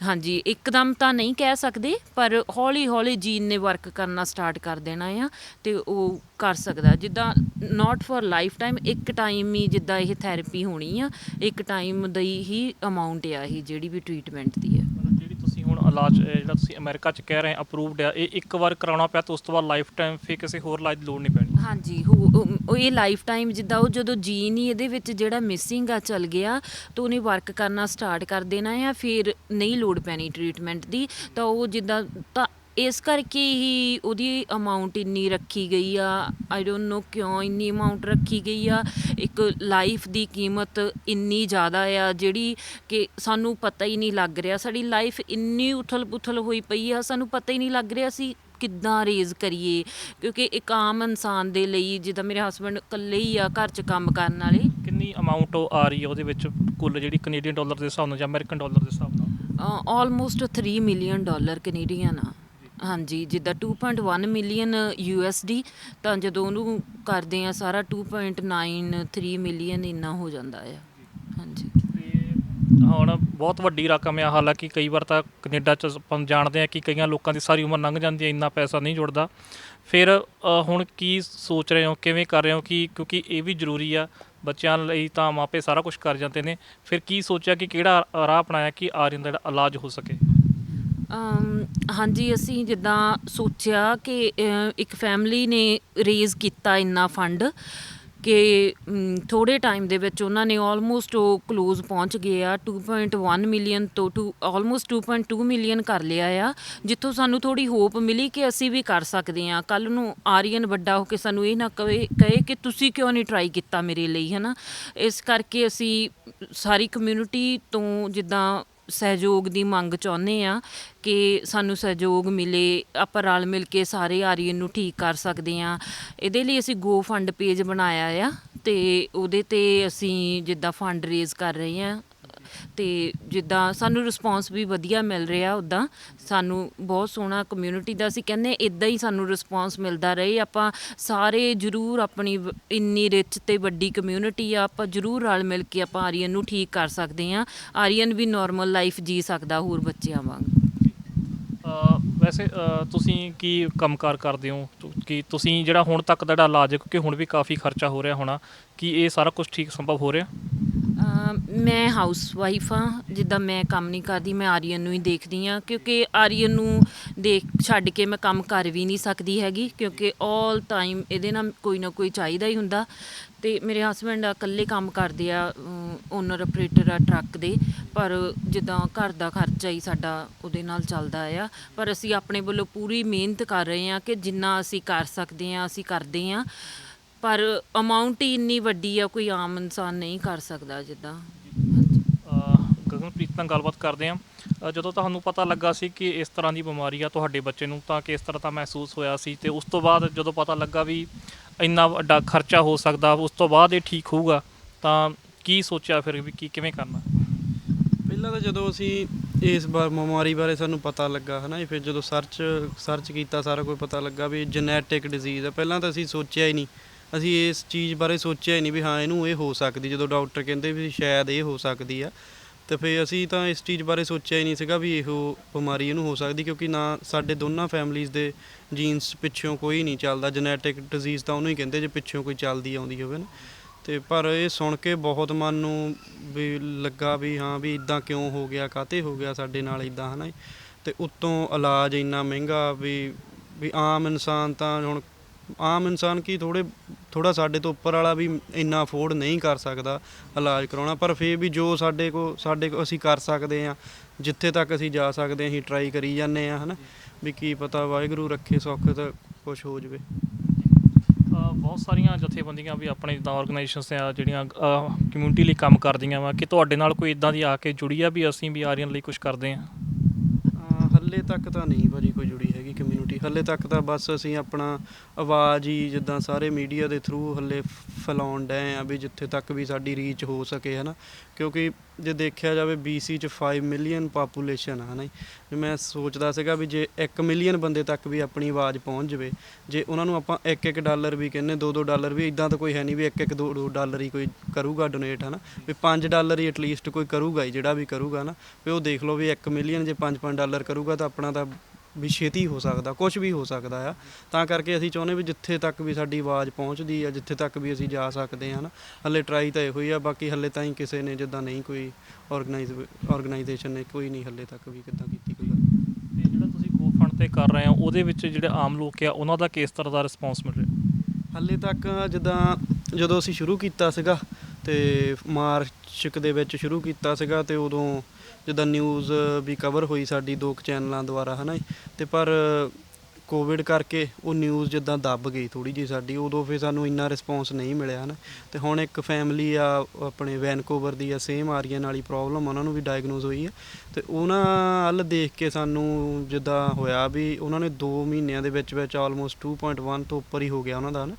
ਹਾਂਜੀ, ਇੱਕਦਮ ਤਾਂ ਨਹੀਂ ਕਹਿ ਸਕਦੇ, ਪਰ ਹੌਲੀ ਹੌਲੀ ਜੀਨ ਨੇ ਵਰਕ ਕਰਨਾ ਸਟਾਰਟ ਕਰ ਦੇਣਾ ਆ ਅਤੇ ਉਹ ਕਰ ਸਕਦਾ। ਜਿੱਦਾਂ ਨੋਟ ਫॉर ਲਾਈਫ ਟਾਈਮ, ਇੱਕ ਟਾਈਮ ਹੀ ਜਿੱਦਾਂ ਇਹ ਥੈਰੇਪੀ ਹੋਣੀ ਆ, ਇੱਕ ਟਾਈਮ ਦੀ ਹੀ ਅਮਾਊਂਟ ਆ ਇਹ ਜਿਹੜੀ ਵੀ ਟਰੀਟਮੈਂਟ ਦੀ ਹੈ। ਜਿਹੜੀ ਤੁਸੀਂ ਹੁਣ ਇਲਾਜ ਜਿਹੜਾ ਤੁਸੀਂ ਅਮਰੀਕਾ 'ਚ ਕਹਿ ਰਹੇ ਅਪਰੂਵਡ ਆ, ਇਹ ਇੱਕ ਵਾਰ ਕਰਾਉਣਾ ਪਿਆ ਤਾਂ ਉਸ ਤੋਂ ਬਾਅਦ ਲਾਈਫ ਟਾਈਮ ਫਿਰ ਕਿਸੇ ਹੋਰ ਇਲਾਜ ਦੀ ਲੋੜ ਨਹੀਂ ਪੈਣੀ? ਹਾਂਜੀ, ਇਹ ਲਾਈਫ ਟਾਈਮ ਜਿੱਦਾਂ ਉਹ ਜਦੋਂ ਜੀਨ ਹੀ ਇਹਦੇ ਵਿੱਚ ਜਿਹੜਾ ਮਿਸਿੰਗ ਆ ਚੱਲ ਗਿਆ ਤਾਂ ਉਹਨੇ ਵਰਕ ਕਰਨਾ ਸਟਾਰਟ ਕਰ ਦੇਣਾ ਆ, ਫਿਰ ਨਹੀਂ ਲੋੜ ਪੈਣੀ ਟਰੀਟਮੈਂਟ ਦੀ। ਤਾਂ ਉਹ ਜਿੱਦਾਂ ਤਾਂ ਇਸ ਕਰਕੇ ਹੀ ਉਹਦੀ ਅਮਾਊਂਟ ਇੰਨੀ ਰੱਖੀ ਗਈ ਆ। ਆਈ ਡੋਂਟ ਨੋ ਕਿਉਂ ਇੰਨੀ ਅਮਾਊਂਟ ਰੱਖੀ ਗਈ ਆ। ਇੱਕ ਲਾਈਫ ਦੀ ਕੀਮਤ ਇੰਨੀ ਜ਼ਿਆਦਾ ਆ ਜਿਹੜੀ ਕਿ ਸਾਨੂੰ ਪਤਾ ਹੀ ਨਹੀਂ ਲੱਗ ਰਿਹਾ। ਸਾਡੀ ਲਾਈਫ ਇੰਨੀ ਉਥਲ ਪੁਥਲ ਹੋਈ ਪਈ ਆ, ਸਾਨੂੰ ਪਤਾ ਹੀ ਨਹੀਂ ਲੱਗ ਰਿਹਾ ਅਸੀਂ ਕਿੱਦਾਂ ਰੇਜ਼ ਕਰੀਏ, ਕਿਉਂਕਿ ਇੱਕ ਆਮ ਇਨਸਾਨ ਦੇ ਲਈ, ਜਿੱਦਾਂ ਮੇਰੇ ਹਸਬੈਂਡ ਇਕੱਲੇ ਹੀ ਆ ਘਰ 'ਚ ਕੰਮ ਕਰਨ ਵਾਲੇ। ਕਿੰਨੀ ਅਮਾਊਂਟ ਆ ਰਹੀ ਹੈ ਉਹਦੇ ਵਿੱਚ ਕੁੱਲ, ਜਿਹੜੀ ਕੈਨੇਡੀਅਨ ਡਾਲਰ ਦੇ ਹਿਸਾਬ ਨਾਲ ਜਾਂ ਅਮਰੀਕਨ ਡਾਲਰ ਦੇ ਹਿਸਾਬ ਨਾਲ? ਆਲਮੋਸਟ $3 ਮਿਲੀਅਨ ਕੈਨੇਡੀਅਨ ਆ। ਹਾਂਜੀ, ਜਿੱਦਾਂ 2.1 ਮਿਲੀਅਨ USD, ਤਾਂ ਜਦੋਂ ਉਹਨੂੰ ਕਰਦੇ ਆ ਸਾਰਾ 2.93 ਮਿਲੀਅਨ ਇੰਨਾ ਹੋ ਜਾਂਦਾ ਆ। ਹਾਂਜੀ, ਹੁਣ ਬਹੁਤ ਵੱਡੀ ਰਕਮ ਆ। ਹਾਲਾਂਕਿ ਕਈ ਵਾਰ ਤਾਂ ਕੈਨੇਡਾ 'ਚ ਆਪਾਂ ਜਾਣਦੇ ਹਾਂ ਕਿ ਕਈਆਂ ਲੋਕਾਂ ਦੀ ਸਾਰੀ ਉਮਰ ਲੰਘ ਜਾਂਦੀ ਹੈ, ਇੰਨਾ ਪੈਸਾ ਨਹੀਂ ਜੁੜਦਾ। ਫਿਰ ਹੁਣ ਕੀ ਸੋਚ ਰਹੇ ਹੋ, ਕਿਵੇਂ ਕਰ ਰਹੇ ਹੋ? ਕਿਉਂਕਿ ਇਹ ਵੀ ਜ਼ਰੂਰੀ ਆ, ਬੱਚਿਆਂ ਲਈ ਤਾਂ ਮਾਪੇ ਸਾਰਾ ਕੁਛ ਕਰ ਜਾਂਦੇ ਨੇ। ਫਿਰ ਕੀ ਸੋਚਿਆ ਕਿ ਕਿਹੜਾ ਰਾਹ ਅਪਣਾਇਆ ਕਿ ਆਰੀਅਨ ਦਾ ਜਿਹੜਾ ਇਲਾਜ ਹੋ ਸਕੇ? ਹਾਂਜੀ, ਅਸੀਂ ਜਿੱਦਾਂ ਸੋਚਿਆ ਕਿ ਇੱਕ ਫੈਮਿਲੀ ਨੇ ਰੇਜ਼ ਕੀਤਾ ਇੰਨਾ ਫੰਡ ਕਿ ਥੋੜ੍ਹੇ ਟਾਈਮ ਦੇ ਵਿੱਚ ਉਹਨਾਂ ਨੇ ਆਲਮੋਸਟ ਉਹ ਕਲੋਜ਼ ਪਹੁੰਚ ਗਏ ਆ 2.1 ਮਿਲੀਅਨ ਤੋਂ ਆਲਮੋਸਟ 2.2 ਮਿਲੀਅਨ ਕਰ ਲਿਆ ਆ, ਜਿੱਥੋਂ ਸਾਨੂੰ ਥੋੜ੍ਹੀ ਹੋਪ ਮਿਲੀ ਕਿ ਅਸੀਂ ਵੀ ਕਰ ਸਕਦੇ ਹਾਂ। ਕੱਲ੍ਹ ਨੂੰ ਆਰੀਅਨ ਵੱਡਾ ਹੋ ਕੇ ਸਾਨੂੰ ਇਹ ਨਾ ਕਹੇ ਕਿ ਤੁਸੀਂ ਕਿਉਂ ਨਹੀਂ ਟਰਾਈ ਕੀਤਾ ਮੇਰੇ ਲਈ, ਹੈ ਨਾ। ਇਸ ਕਰਕੇ ਅਸੀਂ ਸਾਰੀ ਕਮਿਊਨਿਟੀ ਤੋਂ ਜਿੱਦਾਂ ਸਹਿਯੋਗ ਦੀ ਮੰਗ ਚਾਹੁੰਦੇ ਹਾਂ ਕਿ ਸਾਨੂੰ ਸਹਿਯੋਗ ਮਿਲੇ, ਆਪਾਂ ਰਲ ਮਿਲ ਕੇ ਸਾਰੇ ਆਰੀਅਨ ਨੂੰ ਠੀਕ ਕਰ ਸਕਦੇ ਹਾਂ। ਇਹਦੇ ਲਈ ਅਸੀਂ ਗੋ ਫੰਡ ਪੇਜ ਬਣਾਇਆ ਆ ਅਤੇ ਉਹਦੇ 'ਤੇ ਅਸੀਂ ਜਿੱਦਾਂ ਫੰਡ ਰੇਜ਼ ਕਰ ਰਹੇ ਹਾਂ, ਅਤੇ ਜਿੱਦਾਂ ਸਾਨੂੰ ਰਿਸਪੌਂਸ ਵੀ ਵਧੀਆ ਮਿਲ ਰਿਹਾ। ਉੱਦਾਂ ਸਾਨੂੰ ਬਹੁਤ ਸੋਹਣਾ ਕਮਿਊਨਿਟੀ ਦਾ, ਅਸੀਂ ਕਹਿੰਦੇ ਇੱਦਾਂ ਹੀ ਸਾਨੂੰ ਰਿਸਪੌਂਸ ਮਿਲਦਾ ਰਹੇ। ਆਪਾਂ ਸਾਰੇ ਜ਼ਰੂਰ ਆਪਣੀ ਇੰਨੀ ਰਿਚ ਅਤੇ ਵੱਡੀ ਕਮਿਊਨਿਟੀ ਆ, ਆਪਾਂ ਜ਼ਰੂਰ ਰਲ ਮਿਲ ਕੇ ਆਪਾਂ ਆਰੀਅਨ ਨੂੰ ਠੀਕ ਕਰ ਸਕਦੇ ਹਾਂ। ਆਰੀਅਨ ਵੀ ਨੋਰਮਲ ਲਾਈਫ ਜੀ ਸਕਦਾ ਹੋਰ ਬੱਚਿਆਂ ਵਾਂਗ। ਵੈਸੇ ਤੁਸੀਂ ਕੀ ਕੰਮਕਾਰ ਕਰਦੇ ਹੋ? ਕਿ ਤੁਸੀਂ ਜਿਹੜਾ ਹੁਣ ਤੱਕ ਦਾ ਜਿਹੜਾ ਇਲਾਜ ਹੈ, ਕਿਉਂਕਿ ਹੁਣ ਵੀ ਕਾਫੀ ਖਰਚਾ ਹੋ ਰਿਹਾ ਹੋਣਾ, ਕਿ ਇਹ ਸਾਰਾ ਕੁਝ ਠੀਕ ਸੰਭਵ ਹੋ ਰਿਹਾ? ਮੈਂ ਹਾਊਸ ਵਾਈਫ ਹਾਂ। ਜਿੱਦਾਂ ਮੈਂ ਕੰਮ ਨਹੀਂ ਕਰਦੀ, ਮੈਂ ਆਰੀਅਨ ਨੂੰ ਹੀ ਦੇਖਦੀ ਹਾਂ, ਕਿਉਂਕਿ ਆਰੀਅਨ ਨੂੰ ਛੱਡ ਕੇ ਮੈਂ ਕੰਮ ਕਰ ਵੀ ਨਹੀਂ ਸਕਦੀ ਹੈਗੀ, ਕਿਉਂਕਿ ਆਲ ਟਾਈਮ ਇਹਦੇ ਨਾਲ ਕੋਈ ਨਾ ਕੋਈ ਚਾਹੀਦਾ ਹੀ ਹੁੰਦਾ। ਅਤੇ ਮੇਰੇ ਹਸਬੈਂਡ ਇਕੱਲੇ ਕੰਮ ਕਰਦੇ ਆ, ਓਨਰ ਆਪਰੇਟਰ ਆ ਟਰੱਕ ਦੇ, ਪਰ ਜਿੱਦਾਂ ਘਰ ਦਾ ਖਰਚਾ ਹੀ ਸਾਡਾ ਉਹਦੇ ਨਾਲ ਚੱਲਦਾ ਆ। ਪਰ ਅਸੀਂ ਆਪਣੇ ਵੱਲੋਂ ਪੂਰੀ ਮਿਹਨਤ ਕਰ ਰਹੇ ਹਾਂ ਕਿ ਜਿੰਨਾ ਅਸੀਂ ਕਰ ਸਕਦੇ ਹਾਂ ਅਸੀਂ ਕਰਦੇ ਹਾਂ, ਪਰ ਅਮਾਊਂਟ ਹੀ ਇੰਨੀ ਵੱਡੀ ਆ, ਕੋਈ ਆਮ ਇਨਸਾਨ ਨਹੀਂ ਕਰ ਸਕਦਾ ਜਿੱਦਾਂ। ਹਾਂਜੀ। ਗਗਨਪ੍ਰੀਤ ਨਾਲ ਗੱਲਬਾਤ ਕਰਦੇ ਹਾਂ। ਜਦੋਂ ਤੁਹਾਨੂੰ ਪਤਾ ਲੱਗਾ ਸੀ ਕਿ ਇਸ ਤਰ੍ਹਾਂ ਦੀ ਬਿਮਾਰੀ ਆ ਤੁਹਾਡੇ ਬੱਚੇ ਨੂੰ, ਤਾਂ ਕਿਸ ਤਰ੍ਹਾਂ ਦਾ ਮਹਿਸੂਸ ਹੋਇਆ ਸੀ? ਅਤੇ ਉਸ ਤੋਂ ਬਾਅਦ ਜਦੋਂ ਪਤਾ ਲੱਗਾ ਵੀ ਇੰਨਾ ਵੱਡਾ ਖਰਚਾ ਹੋ ਸਕਦਾ, ਉਸ ਤੋਂ ਬਾਅਦ ਇਹ ਠੀਕ ਹੋਊਗਾ, ਤਾਂ ਕੀ ਸੋਚਿਆ ਫਿਰ ਵੀ ਕਿਵੇਂ ਕਰਨਾ? ਪਹਿਲਾਂ ਤਾਂ ਜਦੋਂ ਅਸੀਂ ਇਸ ਬਿਮਾਰੀ ਬਾਰੇ ਸਾਨੂੰ ਪਤਾ ਲੱਗਾ ਹੈ ਨਾ ਜੀ, ਫਿਰ ਜਦੋਂ ਸਰਚ ਕੀਤਾ ਸਾਰਾ ਕੁਝ ਪਤਾ ਲੱਗਾ ਵੀ ਜੈਨੇਟਿਕ ਡਿਜ਼ੀਜ਼ ਆ। ਪਹਿਲਾਂ ਤਾਂ ਅਸੀਂ ਸੋਚਿਆ ਹੀ ਨਹੀਂ, ਅਸੀਂ ਇਸ ਚੀਜ਼ ਬਾਰੇ ਸੋਚਿਆ ਹੀ ਨਹੀਂ ਵੀ ਹਾਂ ਇਹਨੂੰ ਇਹ ਹੋ ਸਕਦੀ। ਜਦੋਂ ਡਾਕਟਰ ਕਹਿੰਦੇ ਵੀ ਸ਼ਾਇਦ ਇਹ ਹੋ ਸਕਦੀ ਆ, ਅਤੇ ਫਿਰ ਅਸੀਂ ਤਾਂ ਇਸ ਚੀਜ਼ ਬਾਰੇ ਸੋਚਿਆ ਹੀ ਨਹੀਂ ਸੀਗਾ ਵੀ ਇਹੋ ਬਿਮਾਰੀ ਇਹਨੂੰ ਹੋ ਸਕਦੀ, ਕਿਉਂਕਿ ਨਾ ਸਾਡੇ ਦੋਨਾਂ ਫੈਮਲੀਜ਼ ਦੇ ਜੀਨਸ ਪਿੱਛੋਂ ਕੋਈ ਨਹੀਂ ਚੱਲਦਾ। ਜੈਨੇਟਿਕ ਡਿਜ਼ੀਜ਼ ਤਾਂ ਉਹਨੂੰ ਹੀ ਕਹਿੰਦੇ ਜੇ ਪਿੱਛੋਂ ਕੋਈ ਚੱਲਦੀ ਆਉਂਦੀ ਹੋਵੇ ਨਾ। ਅਤੇ ਪਰ ਇਹ ਸੁਣ ਕੇ ਬਹੁਤ ਮਨ ਨੂੰ ਵੀ ਲੱਗਾ ਵੀ ਹਾਂ ਵੀ ਇੱਦਾਂ ਕਿਉਂ ਹੋ ਗਿਆ, ਕਾਹਤੇ ਹੋ ਗਿਆ ਸਾਡੇ ਨਾਲ ਇੱਦਾਂ ਹੈ ਨਾ। ਅਤੇ ਉੱਤੋਂ ਇਲਾਜ ਇੰਨਾ ਮਹਿੰਗਾ ਵੀ ਆਮ ਇਨਸਾਨ ਤਾਂ ਹੁਣ ਆਮ ਇਨਸਾਨ ਕੀ ਥੋੜ੍ਹਾ ਸਾਡੇ ਤੋਂ ਉੱਪਰ ਵਾਲਾ ਵੀ ਇੰਨਾ ਅਫੋਰਡ ਨਹੀਂ ਕਰ ਸਕਦਾ ਇਲਾਜ ਕਰਾਉਣਾ। ਪਰ ਫਿਰ ਵੀ ਜੋ ਸਾਡੇ ਕੋਲ ਅਸੀਂ ਕਰ ਸਕਦੇ ਹਾਂ, ਜਿੱਥੇ ਤੱਕ ਅਸੀਂ ਜਾ ਸਕਦੇ ਹਾਂ ਅਸੀਂ ਟਰਾਈ ਕਰੀ ਜਾਂਦੇ ਹਾਂ ਹੈ ਨਾ, ਵੀ ਕੀ ਪਤਾ ਵਾਹਿਗੁਰੂ ਰੱਖੇ ਸੁੱਖ ਤਾਂ ਕੁਛ ਹੋ ਜਾਵੇ। ਬਹੁਤ ਸਾਰੀਆਂ ਜਥੇਬੰਦੀਆਂ ਵੀ ਆਪਣੇ ਜਿੱਦਾਂ ਔਰਗਨਾਈਜੇਸ਼ਨਸ ਆ ਜਿਹੜੀਆਂ ਕਮਿਊਨਿਟੀ ਲਈ ਕੰਮ ਕਰਦੀਆਂ ਵਾ, ਕਿ ਤੁਹਾਡੇ ਨਾਲ ਕੋਈ ਇੱਦਾਂ ਦੀ ਆ ਕੇ ਜੁੜੀ ਆ ਵੀ ਅਸੀਂ ਵੀ ਆਰੀਅਨ ਲਈ ਕੁਛ ਕਰਦੇ ਹਾਂ? ਹਾਲੇ ਤੱਕ ਤਾਂ ਨਹੀਂ ਭਾਜੀ ਕੋਈ ਜੁੜੀ ਹੈਗੀ ਕਮਿਊਨਿਟੀ। ਹਾਲੇ ਤੱਕ ਤਾਂ ਬਸ ਅਸੀਂ ਆਪਣਾ ਆਵਾਜ਼ ਹੀ ਜਿੱਦਾਂ ਸਾਰੇ ਮੀਡੀਆ ਦੇ ਥਰੂ ਹਾਲੇ ਫੈਲਾਉਣ ਡਏ ਆ ਵੀ ਜਿੱਥੇ ਤੱਕ ਵੀ ਸਾਡੀ ਰੀਚ ਹੋ ਸਕੇ ਹੈ ਨਾ। ਕਿਉਂਕਿ ਜੇ ਦੇਖਿਆ ਜਾਵੇ BC 'ਚ 5 ਮਿਲੀਅਨ ਪਾਪੂਲੇਸ਼ਨ ਹੈ ਨਾ ਜੀ। ਮੈਂ ਸੋਚਦਾ ਸੀਗਾ ਵੀ ਜੇ 1 ਮਿਲੀਅਨ ਬੰਦੇ ਤੱਕ ਵੀ ਆਪਣੀ ਆਵਾਜ਼ ਪਹੁੰਚ ਜਾਵੇ, ਜੇ ਉਹਨਾਂ ਨੂੰ ਆਪਾਂ $1 ਵੀ ਕਹਿੰਦੇ, $2 ਵੀ, ਇੱਦਾਂ ਤਾਂ ਕੋਈ ਹੈ ਨਹੀਂ ਵੀ $1 ਹੀ ਕੋਈ ਕਰੂਗਾ ਡੋਨੇਟ ਹੈ ਨਾ, ਵੀ $5 ਹੀ ਐਟਲੀਸਟ ਕੋਈ ਕਰੂਗਾ ਹੀ, ਜਿਹੜਾ ਵੀ ਕਰੂਗਾ ਨਾ। ਵੀ ਉਹ ਦੇਖ ਲਓ ਵੀ 1 ਮਿਲੀਅਨ ਜੇ $5 ਕਰੂਗਾ ਤਾਂ ਆਪਣਾ ਤਾਂ ਵੀ ਛੇਤੀ ਹੋ ਸਕਦਾ, ਕੁਛ ਵੀ ਹੋ ਸਕਦਾ ਆ। ਤਾਂ ਕਰਕੇ ਅਸੀਂ ਚਾਹੁੰਦੇ ਵੀ ਜਿੱਥੇ ਤੱਕ ਵੀ ਸਾਡੀ ਆਵਾਜ਼ ਪਹੁੰਚਦੀ ਆ, ਜਿੱਥੇ ਤੱਕ ਵੀ ਅਸੀਂ ਜਾ ਸਕਦੇ ਹਾਂ ਨਾ। ਹਾਲੇ ਟਰਾਈ ਤਾਂ ਇਹੋ ਹੀ ਆ, ਬਾਕੀ ਹਾਲੇ ਤਾਂ ਹੀ ਕਿਸੇ ਨੇ ਜਿੱਦਾਂ ਨਹੀਂ ਕੋਈ ਔਰਗਨਾਈਜੇਸ਼ਨ ਨੇ ਕੋਈ ਨਹੀਂ ਹਾਲੇ ਤੱਕ ਵੀ ਕਿੱਦਾਂ ਕੀਤੀ ਕੋਈ ਗੱਲ। ਅਤੇ ਜਿਹੜਾ ਤੁਸੀਂ GoFund 'ਤੇ ਕਰ ਰਹੇ ਹੋ, ਉਹਦੇ ਵਿੱਚ ਜਿਹੜੇ ਆਮ ਲੋਕ ਆ ਉਹਨਾਂ ਦਾ ਕਿਸ ਤਰ੍ਹਾਂ ਦਾ ਰਿਸਪੌਂਸ ਮਿਲ ਰਿਹਾ? ਹਾਲੇ ਤੱਕ ਜਿੱਦਾਂ ਜਦੋਂ ਅਸੀਂ ਸ਼ੁਰੂ ਕੀਤਾ ਸੀਗਾ ਅਤੇ ਮਾਰਚ ਦੇ ਵਿੱਚ ਸ਼ੁਰੂ ਕੀਤਾ ਸੀਗਾ, ਅਤੇ ਉਦੋਂ ਜਿੱਦਾਂ ਨਿਊਜ਼ ਵੀ ਕਵਰ ਹੋਈ ਸਾਡੀ 2 ਚੈਨਲਾਂ ਦੁਆਰਾ ਹੈ ਨਾ। ਅਤੇ ਪਰ ਕੋਵਿਡ ਕਰਕੇ ਉਹ ਨਿਊਜ਼ ਜਿੱਦਾਂ ਦੱਬ ਗਈ ਥੋੜ੍ਹੀ ਜਿਹੀ ਸਾਡੀ, ਉਦੋਂ ਫਿਰ ਸਾਨੂੰ ਇੰਨਾ ਰਿਸਪੌਂਸ ਨਹੀਂ ਮਿਲਿਆ ਹੈ ਨਾ। ਅਤੇ ਹੁਣ ਇੱਕ ਫੈਮਿਲੀ ਆ ਆਪਣੇ ਵੈਨਕੂਵਰ ਦੀ ਆ, ਸੇਮ ਆਰੀਅਨ ਵਾਲੀ ਪ੍ਰੋਬਲਮ ਉਹਨਾਂ ਨੂੰ ਵੀ ਡਾਇਗਨੋਜ਼ ਹੋਈ ਹੈ। ਅਤੇ ਉਹਨਾਂ ਵੱਲ ਦੇਖ ਕੇ ਸਾਨੂੰ ਜਿੱਦਾਂ ਹੋਇਆ ਵੀ ਉਹਨਾਂ ਨੇ 2 ਮਹੀਨਿਆਂ ਦੇ ਵਿੱਚ ਆਲਮੋਸਟ 2.1 ਤੋਂ ਉੱਪਰ ਹੀ ਹੋ ਗਿਆ ਉਹਨਾਂ ਦਾ ਨਾ।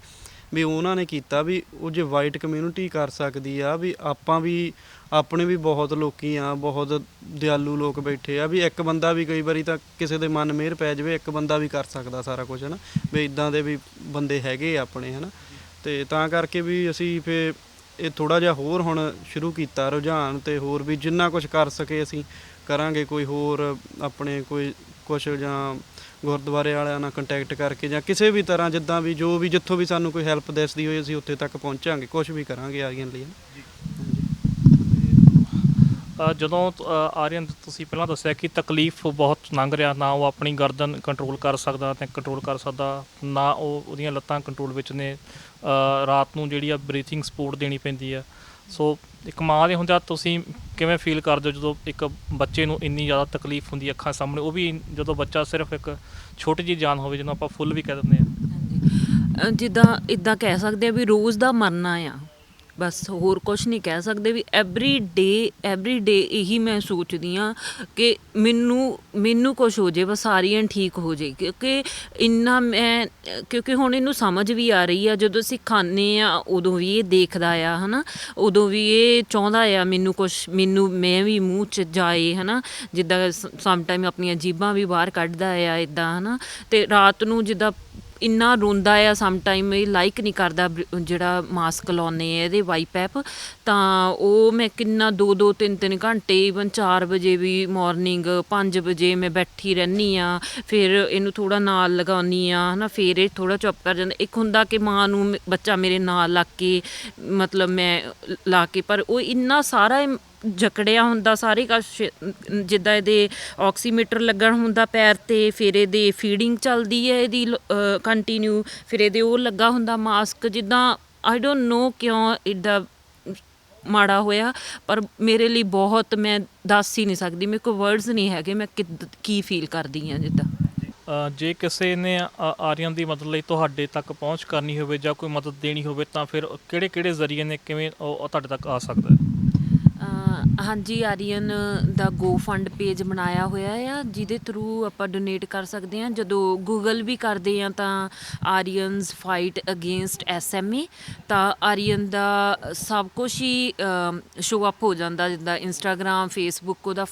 ਵੀ ਉਹਨਾਂ ਨੇ ਕੀਤਾ ਵੀ ਉਹ ਜੇ ਵਾਈਟ ਕਮਿਊਨਿਟੀ ਕਰ ਸਕਦੀ ਆ, ਵੀ ਆਪਾਂ ਵੀ ਆਪਣੇ ਵੀ ਬਹੁਤ ਲੋਕੀ ਆ, ਬਹੁਤ ਦਿਆਲੂ ਲੋਕ ਬੈਠੇ ਆ, ਵੀ ਇੱਕ ਬੰਦਾ ਵੀ ਕਈ ਵਾਰੀ ਤਾਂ ਕਿਸੇ ਦੇ ਮਨ ਮਿਹਰ ਪੈ ਜਾਵੇ, ਇੱਕ ਬੰਦਾ ਵੀ ਕਰ ਸਕਦਾ ਸਾਰਾ ਕੁਛ ਹੈ ਨਾ। ਵੀ ਇੱਦਾਂ ਦੇ ਵੀ ਬੰਦੇ ਹੈਗੇ ਆ ਆਪਣੇ ਹੈ ਨਾ। ਅਤੇ ਤਾਂ ਕਰਕੇ ਵੀ ਅਸੀਂ ਫਿਰ ਇਹ ਥੋੜ੍ਹਾ ਜਿਹਾ ਹੋਰ ਹੁਣ ਸ਼ੁਰੂ ਕੀਤਾ ਰੁਝਾਨ, ਅਤੇ ਹੋਰ ਵੀ ਜਿੰਨਾ ਕੁਛ ਕਰ ਸਕੇ ਅਸੀਂ ਕਰਾਂਗੇ। ਕੋਈ ਹੋਰ ਆਪਣੇ ਕੋਈ ਕੁਛ ਜਾਂ ਗੁਰਦੁਆਰੇ ਵਾਲਿਆਂ ਨਾਲ ਕੰਟੈਕਟ ਕਰਕੇ ਜਾਂ ਕਿਸੇ ਵੀ ਤਰ੍ਹਾਂ ਜਿੱਦਾਂ ਵੀ ਜੋ ਵੀ ਜਿੱਥੋਂ ਵੀ ਸਾਨੂੰ ਕੋਈ ਹੈਲਪ ਦਿਸਦੀ ਹੋਈ ਅਸੀਂ ਉੱਥੇ ਤੱਕ ਪਹੁੰਚਾਂਗੇ, ਕੁਛ ਵੀ ਕਰਾਂਗੇ ਆਰੀਅਨ ਲਈ। ਜਦੋਂ ਆਰੀਅਨ ਤੁਸੀਂ ਪਹਿਲਾਂ ਦੱਸਿਆ ਕਿ ਤਕਲੀਫ ਬਹੁਤ ਲੰਘ ਰਿਹਾ, ਨਾ ਉਹ ਆਪਣੀ ਗਰਦਨ ਕੰਟਰੋਲ ਕਰ ਸਕਦਾ ਅਤੇ ਕੰਟਰੋਲ ਕਰ ਸਕਦਾ, ਨਾ ਉਹਦੀਆਂ ਲੱਤਾਂ ਕੰਟਰੋਲ ਵਿੱਚ ਨੇ, ਰਾਤ ਨੂੰ ਜਿਹੜੀ ਆ ਬਰੀਥਿੰਗ ਸਪੋਰਟ ਦੇਣੀ ਪੈਂਦੀ ਆ। ਸੋ ਇੱਕ ਮਾਂ ਦੇ ਹੁੰਦਿਆਂ ਤੁਸੀਂ ਕਿਵੇਂ ਫੀਲ ਕਰਦੇ ਹੋ ਜਦੋਂ ਇੱਕ ਬੱਚੇ ਨੂੰ ਇੰਨੀ ਜ਼ਿਆਦਾ ਤਕਲੀਫ ਹੁੰਦੀ ਅੱਖਾਂ ਸਾਹਮਣੇ, ਉਹ ਵੀ ਜਦੋਂ ਬੱਚਾ ਸਿਰਫ ਇੱਕ ਛੋਟੀ ਜਿਹੀ ਜਾਨ ਹੋਵੇ ਜਿਹਨੂੰ ਆਪਾਂ ਫੁੱਲ ਵੀ ਕਹਿ ਦਿੰਦੇ ਹਾਂ? ਹਾਂਜੀ। ਜਿੱਦਾਂ ਇੱਦਾਂ ਕਹਿ ਸਕਦੇ ਆ ਵੀ ਰੋਜ਼ ਦਾ ਮਰਨਾ ਆ, ਬਸ ਹੋਰ ਕੁਛ ਨਹੀਂ ਕਹਿ ਸਕਦੇ। ਵੀ ਐਵਰੀ ਡੇ ਇਹੀ ਮੈਂ ਸੋਚਦੀ ਹਾਂ ਕਿ ਮੈਨੂੰ ਕੁਛ ਹੋ ਜਾਏ, ਬਸ ਆਰੀਅਨ ਠੀਕ ਹੋ ਜਾਏ। ਕਿਉਂਕਿ ਹੁਣ ਇਹਨੂੰ ਸਮਝ ਵੀ ਆ ਰਹੀ ਆ, ਜਦੋਂ ਅਸੀਂ ਖਾਂਦੇ ਆ ਉਦੋਂ ਵੀ ਇਹ ਦੇਖਦਾ ਆ ਹੈ ਨਾ, ਉਦੋਂ ਵੀ ਇਹ ਚਾਹੁੰਦਾ ਆ ਮੈਂ ਵੀ ਮੂੰਹ 'ਚ ਜਾਏ ਹੈ ਨਾ। ਜਿੱਦਾਂ ਸਮ ਟਾਈਮ ਆਪਣੀਆਂ ਜੀਭਾਂ ਵੀ ਬਾਹਰ ਕੱਢਦਾ ਆ ਇੱਦਾਂ ਹੈ ਨਾ। ਅਤੇ ਰਾਤ ਨੂੰ ਜਿੱਦਾਂ ਇੰਨਾ ਰੋਂਦਾ ਆ ਸਮ ਟਾਈਮ, ਇਹ ਲਾਈਕ ਨਹੀਂ ਕਰਦਾ ਜਿਹੜਾ ਮਾਸਕ ਲਾਉਂਦੇ ਆ ਇਹਦੇ ਵਾਈਪ ਐਪ। ਤਾਂ ਉਹ ਮੈਂ ਕਿੰਨਾ 2-2 3-3 ਘੰਟੇ, ਈਵਨ 4 ਵਜੇ ਵੀ ਮੋਰਨਿੰਗ, 5 ਵਜੇ ਮੈਂ ਬੈਠੀ ਰਹਿੰਦੀ ਆ, ਫਿਰ ਇਹਨੂੰ ਥੋੜ੍ਹਾ ਨਾਲ ਲਗਾਉਂਦੀ ਆ ਹੈ ਨਾ, ਫਿਰ ਇਹ ਥੋੜ੍ਹਾ ਚੁੱਪ ਕਰ ਜਾਂਦਾ। ਇੱਕ ਹੁੰਦਾ ਕਿ ਮਾਂ ਨੂੰ ਬੱਚਾ ਮੇਰੇ ਨਾਲ ਲੱਗ ਕੇ ਮਤਲਬ ਮੈਂ ਲਾ ਕੇ, ਪਰ ਉਹ ਇੰਨਾ ਸਾਰਾ ਜਕੜਿਆ ਹੁੰਦਾ ਸਾਰੇ ਕੁਛ, ਜਿੱਦਾਂ ਇਹਦੇ ਆਕਸੀਮੀਟਰ ਲੱਗਣ ਹੁੰਦਾ ਪੈਰ 'ਤੇ, ਫਿਰ ਇਹਦੇ ਫੀਡਿੰਗ ਚੱਲਦੀ ਹੈ ਇਹਦੀ ਕੰਟੀਨਿਊ, ਫਿਰ ਇਹਦੇ ਉਹ ਲੱਗਾ ਹੁੰਦਾ ਮਾਸਕ। ਜਿੱਦਾਂ ਆਈ ਡੋਂਟ ਨੋ ਕਿਉਂ ਇੱਦਾਂ ਮਾੜਾ ਹੋਇਆ, ਪਰ ਮੇਰੇ ਲਈ ਬਹੁਤ, ਮੈਂ ਦੱਸ ਹੀ ਨਹੀਂ ਸਕਦੀ, ਮੇਰੇ ਕੋਲ ਵਰਡਸ ਨਹੀਂ ਹੈਗੇ ਮੈਂ ਕੀ ਫੀਲ ਕਰਦੀ ਹਾਂ। ਜਿੱਦਾਂ ਜੇ ਕਿਸੇ ਨੇ ਆਰੀਅਨ ਦੀ ਮਦਦ ਲਈ ਤੁਹਾਡੇ ਤੱਕ ਪਹੁੰਚ ਕਰਨੀ ਹੋਵੇ ਜਾਂ ਕੋਈ ਮਦਦ ਦੇਣੀ ਹੋਵੇ ਤਾਂ ਫਿਰ ਕਿਹੜੇ ਜ਼ਰੀਏ ਨੇ, ਕਿਵੇਂ ਉਹ ਤੁਹਾਡੇ ਤੱਕ ਆ ਸਕਦਾ ਹੈ? ਹਾਂਜੀ, ਆਰੀਅਨ ਦਾ ਗੋ ਫੰਡ ਪੇਜ ਬਣਾਇਆ ਹੋਇਆ ਆ, ਜਿਹਦੇ ਥਰੂ ਆਪਾਂ ਡੋਨੇਟ ਕਰ ਸਕਦੇ ਹਾਂ। ਜਦੋਂ ਗੂਗਲ ਵੀ ਕਰਦੇ ਹਾਂ ਤਾਂ ਆਰੀਅਨਸ ਫਾਈਟ ਅਗੇਂਸਟ SMA, ਤਾਂ ਆਰੀਅਨ ਦਾ ਸਭ ਕੁਛ ਹੀ ਸ਼ੋ ਅਪ ਹੋ ਜਾਂਦਾ, ਜਿੱਦਾਂ ਇੰਸਟਾਗ੍ਰਾਮ, ਫੇਸਬੁੱਕ, ਉਹਦਾ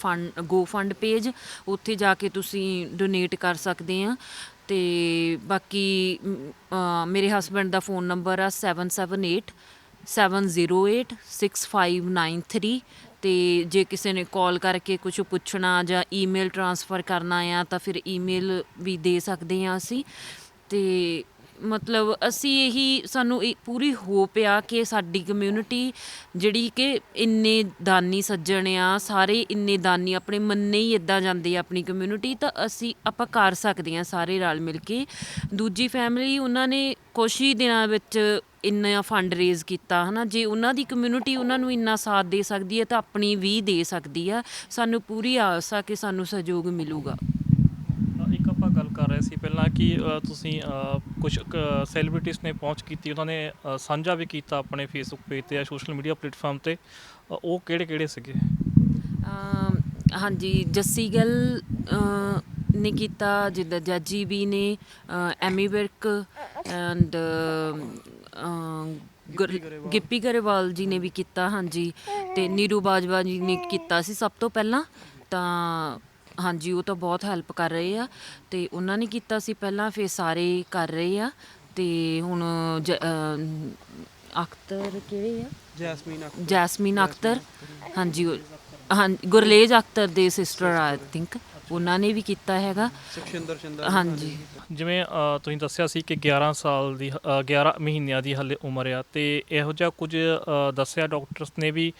ਗੋ ਫੰਡ ਪੇਜ, ਉੱਥੇ ਜਾ ਕੇ ਤੁਸੀਂ ਡੋਨੇਟ ਕਰ ਸਕਦੇ ਆ। ਅਤੇ ਬਾਕੀ ਮੇਰੇ ਹਸਬੈਂਡ ਦਾ ਫ਼ੋਨ ਨੰਬਰ ਆ 7787086593, ਅਤੇ ਜੇ ਕਿਸੇ ਨੇ ਕਾਲ ਕਰਕੇ ਕੁਛ ਪੁੱਛਣਾ ਜਾਂ ਈਮੇਲ ਟ੍ਰਾਂਸਫਰ ਕਰਨਾ ਆ ਤਾਂ ਫਿਰ ਈਮੇਲ ਵੀ ਦੇ ਸਕਦੇ ਹਾਂ ਅਸੀਂ। ਅਤੇ ਮਤਲਬ ਅਸੀਂ ਇਹੀ, ਸਾਨੂੰ ਇਹ ਪੂਰੀ ਹੋਪ ਆ ਕਿ ਸਾਡੀ ਕਮਿਊਨਿਟੀ ਜਿਹੜੀ ਕਿ ਇੰਨੇ ਦਾਨੀ ਸੱਜਣ ਆ, ਸਾਰੇ ਇੰਨੇ ਦਾਨੀ ਆਪਣੇ ਮੰਨੇ ਹੀ ਇੱਦਾਂ ਜਾਂਦੇ ਆ ਆਪਣੀ ਕਮਿਊਨਿਟੀ, ਤਾਂ ਆਪਾਂ ਕਰ ਸਕਦੇ ਹਾਂ ਸਾਰੇ ਰਲ ਮਿਲ ਕੇ। ਦੂਜੀ ਫੈਮਿਲੀ, ਉਹਨਾਂ ਨੇ ਕੁਛ ਹੀ ਦਿਨਾਂ ਵਿੱਚ ਇੰਨਾ ਫੰਡ ਰੇਜ਼ ਕੀਤਾ ਹੈ ਨਾ, ਜੇ ਉਹਨਾਂ ਦੀ ਕਮਿਊਨਿਟੀ ਉਹਨਾਂ ਨੂੰ ਇੰਨਾ ਸਾਥ ਦੇ ਸਕਦੀ ਹੈ ਤਾਂ ਆਪਣੀ ਵੀ ਦੇ ਸਕਦੀ ਆ। ਸਾਨੂੰ ਪੂਰੀ ਆਸ ਆ ਕਿ ਸਾਨੂੰ ਸਹਿਯੋਗ ਮਿਲੂਗਾ। ਇੱਕ ਆਪਾਂ ਗੱਲ ਕਰ ਰਹੇ ਸੀ ਪਹਿਲਾਂ ਕਿ ਤੁਸੀਂ ਕੁਝ ਸੈਲੀਬ੍ਰਿਟੀਜ਼ ਨੇ ਪਹੁੰਚ ਕੀਤੀ, ਉਹਨਾਂ ਨੇ ਸਾਂਝਾ ਵੀ ਕੀਤਾ ਆਪਣੇ ਫੇਸਬੁੱਕ ਪੇਜ 'ਤੇ ਜਾਂ ਸੋਸ਼ਲ ਮੀਡੀਆ ਪਲੇਟਫਾਰਮ 'ਤੇ, ਉਹ ਕਿਹੜੇ ਸੀਗੇ? ਹਾਂਜੀ, ਜੱਸੀ ਗਿੱਲ ਨੇ ਕੀਤਾ, ਜਿੱਦਾਂ ਜੱਜੀ ਵੀ ਨੇ, ਐਮੀ ਵਿਰਕ ਐਂਡ ਗਿੱਪੀ ਗਰੇਵਾਲ ਜੀ ਨੇ ਵੀ ਕੀਤਾ। ਹਾਂਜੀ, ਅਤੇ ਨੀਰੂ ਬਾਜਵਾ ਜੀ ਨੇ ਕੀਤਾ ਸੀ ਸਭ ਤੋਂ ਪਹਿਲਾਂ। ਤਾਂ ਹਾਂਜੀ, ਉਹ ਤਾਂ ਬਹੁਤ ਹੈਲਪ ਕਰ ਰਹੇ ਆ, ਅਤੇ ਉਹਨਾਂ ਨੇ ਕੀਤਾ ਸੀ ਪਹਿਲਾਂ, ਫਿਰ ਸਾਰੇ ਕਰ ਰਹੇ ਆ। ਅਤੇ ਹੁਣ ਅਖਤਰ ਕਿਹੜੇ ਆ, ਜੈਸਮੀਨ ਅਖਤਰ, ਹਾਂਜੀ ਗੁਰਲੇਜ ਅਖਤਰ ਦੇ ਸਿਸਟਰ ਆਈ ਥਿੰਕ, ਉਹਨਾਂ ਨੇ ਵੀ ਕੀਤਾ ਹੈਗਾ। ਹਾਂਜੀ, ਜਿਵੇਂ ਤੁਸੀਂ ਦੱਸਿਆ ਸੀ ਕਿ 11 ਸਾਲ ਦੀ 11 ਮਹੀਨਿਆਂ ਦੀ ਹਾਲੇ ਉਮਰ ਆ, ਅਤੇ ਇਹੋ ਜਿਹਾ ਕੁਝ ਦੱਸਿਆ ਡਾਕਟਰਸ ਨੇ ਵੀ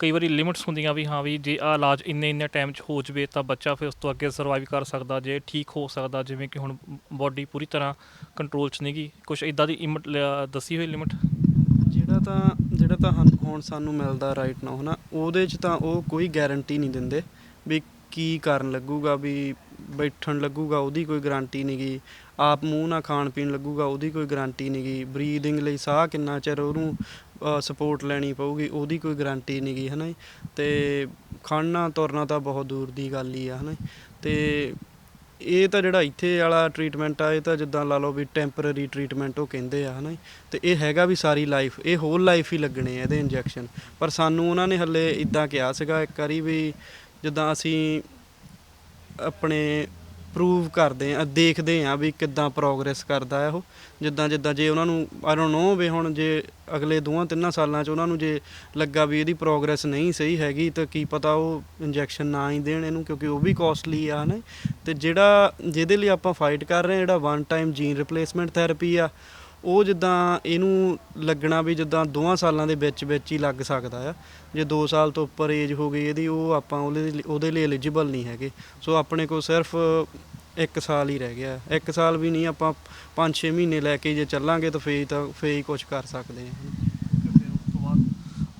ਕਈ ਵਾਰੀ ਲਿਮਿਟਸ ਹੁੰਦੀਆਂ ਵੀ ਹਾਂ ਵੀ ਜੇ ਆਹ ਇਲਾਜ ਇੰਨੇ ਟਾਈਮ 'ਚ ਹੋ ਜਾਵੇ ਤਾਂ ਬੱਚਾ ਫਿਰ ਉਸ ਤੋਂ ਅੱਗੇ ਸਰਵਾਈਵ ਕਰ ਸਕਦਾ, ਜੇ ਠੀਕ ਹੋ ਸਕਦਾ, ਜਿਵੇਂ ਕਿ ਹੁਣ ਬੋਡੀ ਪੂਰੀ ਤਰ੍ਹਾਂ ਕੰਟਰੋਲ 'ਚ ਨਹੀਂ ਗਈ, ਕੁਛ ਇੱਦਾਂ ਦੀ ਦੱਸੀ ਹੋਈ ਲਿਮਿਟ? ਜਿਹੜਾ ਤਾਂ ਹੁਣ ਸਾਨੂੰ ਮਿਲਦਾ ਰਾਈਟ ਨਾਓ ਹੈ ਨਾ, ਉਹਦੇ 'ਚ ਤਾਂ ਉਹ ਕੋਈ ਗਾਰੰਟੀ ਨਹੀਂ ਦਿੰਦੇ ਵੀ ਕੀ ਕਰਨ ਲੱਗੂਗਾ, ਵੀ ਬੈਠਣ ਲੱਗੂਗਾ ਉਹਦੀ ਕੋਈ ਗਾਰੰਟੀ ਨਹੀਂ ਗੀ, ਆਪ ਮੂੰਹ ਨਾਲ ਖਾਣ ਪੀਣ ਲੱਗੂਗਾ ਉਹਦੀ ਕੋਈ ਗਾਰੰਟੀ ਨਹੀਂ ਗੀ, ਬਰੀਦਿੰਗ ਲਈ ਸਾਹ ਕਿੰਨਾ ਚਿਰ ਉਹਨੂੰ ਸਪੋਰਟ ਲੈਣੀ ਪਊਗੀ ਉਹਦੀ ਕੋਈ ਗਾਰੰਟੀ ਨਹੀਂ ਗੀ, ਹੈ ਨਾ। ਅਤੇ ਖੜਨਾ ਤੁਰਨਾ ਤਾਂ ਬਹੁਤ ਦੂਰ ਦੀ ਗੱਲ ਹੀ ਆ, ਹੈ ਨਾ। ਅਤੇ ਇਹ ਤਾਂ ਜਿਹੜਾ ਇੱਥੇ ਵਾਲਾ ਟਰੀਟਮੈਂਟ ਆ, ਇਹ ਤਾਂ ਜਿੱਦਾਂ ਲਾ ਲਓ ਵੀ ਟੈਂਪਰਰੀ ਟਰੀਟਮੈਂਟ ਉਹ ਕਹਿੰਦੇ ਆ, ਹੈ ਨਾ। ਅਤੇ ਇਹ ਹੈਗਾ ਵੀ ਸਾਰੀ ਲਾਈਫ, ਇਹ ਹੋਲ ਲਾਈਫ ਹੀ ਲੱਗਣੇ ਆ ਇਹਦੇ ਇੰਜੈਕਸ਼ਨ। ਪਰ ਸਾਨੂੰ ਉਹਨਾਂ ਨੇ ਹਾਲੇ ਇੱਦਾਂ ਕਿਹਾ ਸੀਗਾ ਇੱਕ ਵਾਰੀ ਵੀ ਜਿੱਦਾਂ ਅਸੀਂ ਆਪਣੇ ਪ੍ਰੂਵ ਕਰਦੇ ਹਾਂ, ਦੇਖਦੇ ਹਾਂ ਵੀ ਕਿੱਦਾਂ ਪ੍ਰੋਗਰੈਸ ਕਰਦਾ ਹੈ ਉਹ, ਜਿੱਦਾਂ ਜੇ ਉਹਨਾਂ ਨੂੰ ਆਈ ਡੋਂਟ ਨੋ ਵੀ ਹੁਣ ਜੇ ਅਗਲੇ 2-3 ਸਾਲਾਂ 'ਚ ਉਹਨਾਂ ਨੂੰ ਜੇ ਲੱਗਾ ਵੀ ਇਹਦੀ ਪ੍ਰੋਗਰੈਸ ਨਹੀਂ ਸਹੀ ਹੈਗੀ ਤਾਂ ਕੀ ਪਤਾ ਉਹ ਇੰਜੈਕਸ਼ਨ ਨਾ ਹੀ ਦੇਣ ਇਹਨੂੰ, ਕਿਉਂਕਿ ਉਹ ਵੀ ਕੋਸਟਲੀ ਆ, ਹੈ ਨਾ। ਅਤੇ ਜਿਹਦੇ ਲਈ ਆਪਾਂ ਫਾਈਟ ਕਰ ਰਹੇ ਹਾਂ, ਜਿਹੜਾ 1 ਟਾਈਮ ਜੀਨ ਰਿਪਲੇਸਮੈਂਟ ਥੈਰੇਪੀ ਆ, ਉਹ ਜਿੱਦਾਂ ਇਹਨੂੰ ਲੱਗਣਾ ਵੀ ਜਿੱਦਾਂ 2 ਸਾਲਾਂ ਦੇ ਵਿੱਚ ਹੀ ਲੱਗ ਸਕਦਾ ਆ। ਜੇ 2 ਸਾਲ ਤੋਂ ਉੱਪਰ ਏਜ ਹੋ ਗਈ ਇਹਦੀ, ਉਹ ਆਪਾਂ ਉਹਦੇ ਲਈ ਐਲੀਜੀਬਲ ਨਹੀਂ ਹੈਗੇ। ਸੋ ਆਪਣੇ ਕੋਲ ਸਿਰਫ 1 ਸਾਲ ਹੀ ਰਹਿ ਗਿਆ। 1 ਸਾਲ ਵੀ ਨਹੀਂ, ਆਪਾਂ 5-6 ਮਹੀਨੇ ਲੈ ਕੇ ਜੇ ਚੱਲਾਂਗੇ ਤਾਂ ਫੇਰ ਹੀ ਕੁਛ ਕਰ ਸਕਦੇ ਹਾਂ। ਫਿਰ ਉਸ ਤੋਂ ਬਾਅਦ